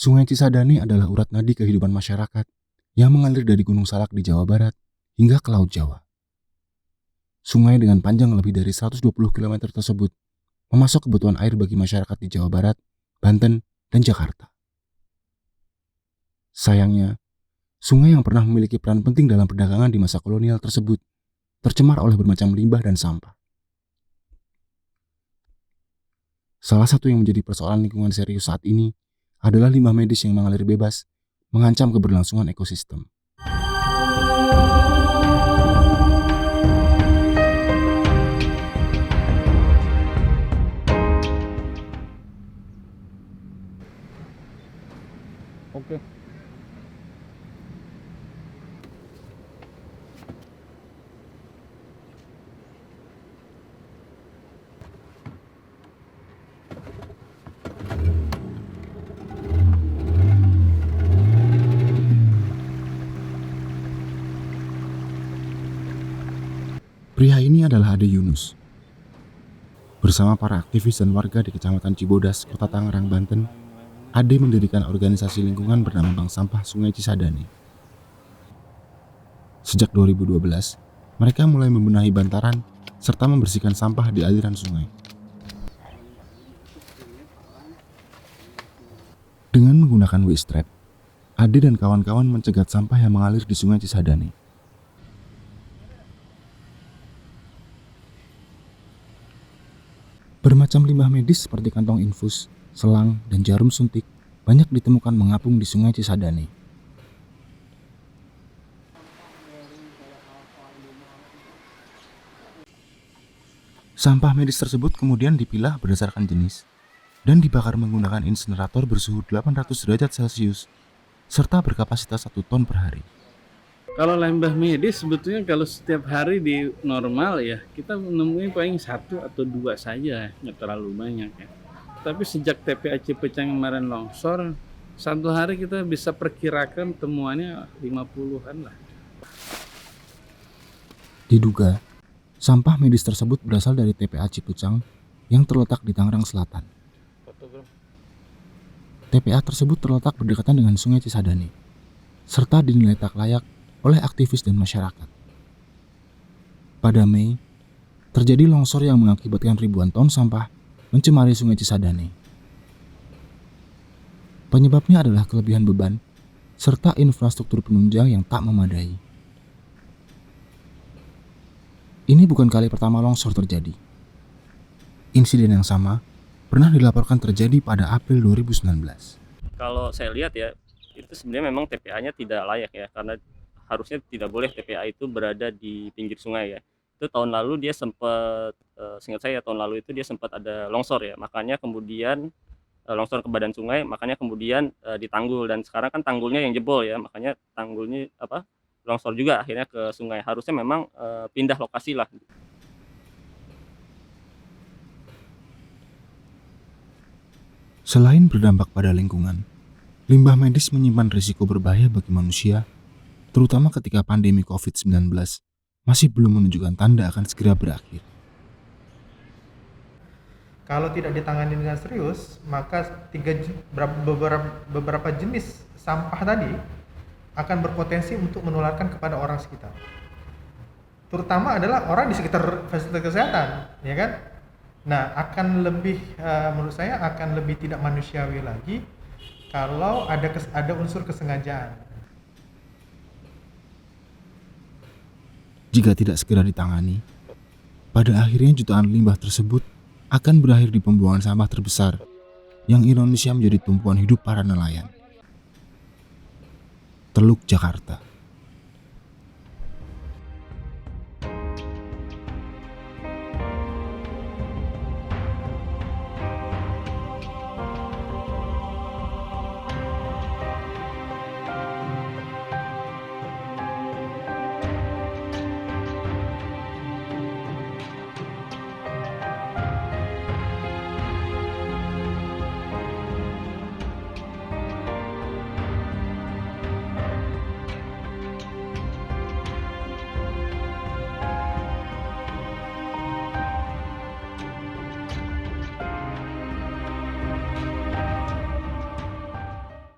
Sungai Cisadane adalah urat nadi kehidupan masyarakat yang mengalir dari Gunung Salak di Jawa Barat hingga ke Laut Jawa. Sungai dengan panjang lebih dari 120 km tersebut memasok kebutuhan air bagi masyarakat di Jawa Barat, Banten, dan Jakarta. Sayangnya, sungai yang pernah memiliki peran penting dalam perdagangan di masa kolonial tersebut tercemar oleh bermacam limbah dan sampah. Salah satu yang menjadi persoalan lingkungan serius saat ini adalah limbah medis yang mengalir bebas, mengancam keberlangsungan ekosistem. Oke. Pria ini adalah Ade Yunus. Bersama para aktivis dan warga di Kecamatan Cibodas, Kota Tangerang, Banten, Ade mendirikan organisasi lingkungan bernama Bank Sampah Sungai Cisadane. Sejak 2012, mereka mulai membenahi bantaran serta membersihkan sampah di aliran sungai. Dengan menggunakan waste trap, Ade dan kawan-kawan mencegat sampah yang mengalir di Sungai Cisadane. Bermacam limbah medis seperti kantong infus, selang, dan jarum suntik banyak ditemukan mengapung di Sungai Cisadane. Sampah medis tersebut kemudian dipilah berdasarkan jenis dan dibakar menggunakan insinerator bersuhu 800 derajat Celcius serta berkapasitas 1 ton per hari. Kalau limbah medis sebetulnya kalau setiap hari di normal ya kita menemui paling 1 atau 2 saja, nggak terlalu banyak ya. Tapi sejak TPA Cipecang kemarin longsor, satu hari kita bisa perkirakan temuannya 50-an lah. Diduga, sampah medis tersebut berasal dari TPA Cipucang yang terletak di Tangerang Selatan. TPA tersebut terletak berdekatan dengan Sungai Cisadane, serta dinilai tak layak oleh aktivis dan masyarakat. Pada Mei, terjadi longsor yang mengakibatkan ribuan ton sampah mencemari Sungai Cisadane. Penyebabnya adalah kelebihan beban serta infrastruktur penunjang yang tak memadai. Ini bukan kali pertama longsor terjadi. Insiden yang sama pernah dilaporkan terjadi pada April 2019. Kalau saya lihat ya, itu sebenarnya memang TPA-nya tidak layak ya, karena harusnya tidak boleh TPA itu berada di pinggir sungai ya. Itu tahun lalu dia sempat, seingat saya tahun lalu itu dia sempat ada longsor ya, makanya kemudian longsor ke badan sungai, makanya kemudian ditanggul, dan sekarang kan tanggulnya yang jebol ya, makanya tanggulnya longsor juga akhirnya ke sungai. Harusnya memang pindah lokasi lah. Selain berdampak pada lingkungan, limbah medis menyimpan risiko berbahaya bagi manusia, terutama ketika pandemi COVID-19 masih belum menunjukkan tanda akan segera berakhir. Kalau tidak ditangani dengan serius, maka beberapa jenis sampah tadi akan berpotensi untuk menularkan kepada orang sekitar. Terutama adalah orang di sekitar fasilitas kesehatan, ya kan? Nah, akan lebih, menurut saya akan lebih tidak manusiawi lagi kalau ada unsur kesengajaan. Jika tidak segera ditangani, pada akhirnya jutaan limbah tersebut akan berakhir di pembuangan sampah terbesar yang ironisnya menjadi tumpuan hidup para nelayan. Teluk Jakarta.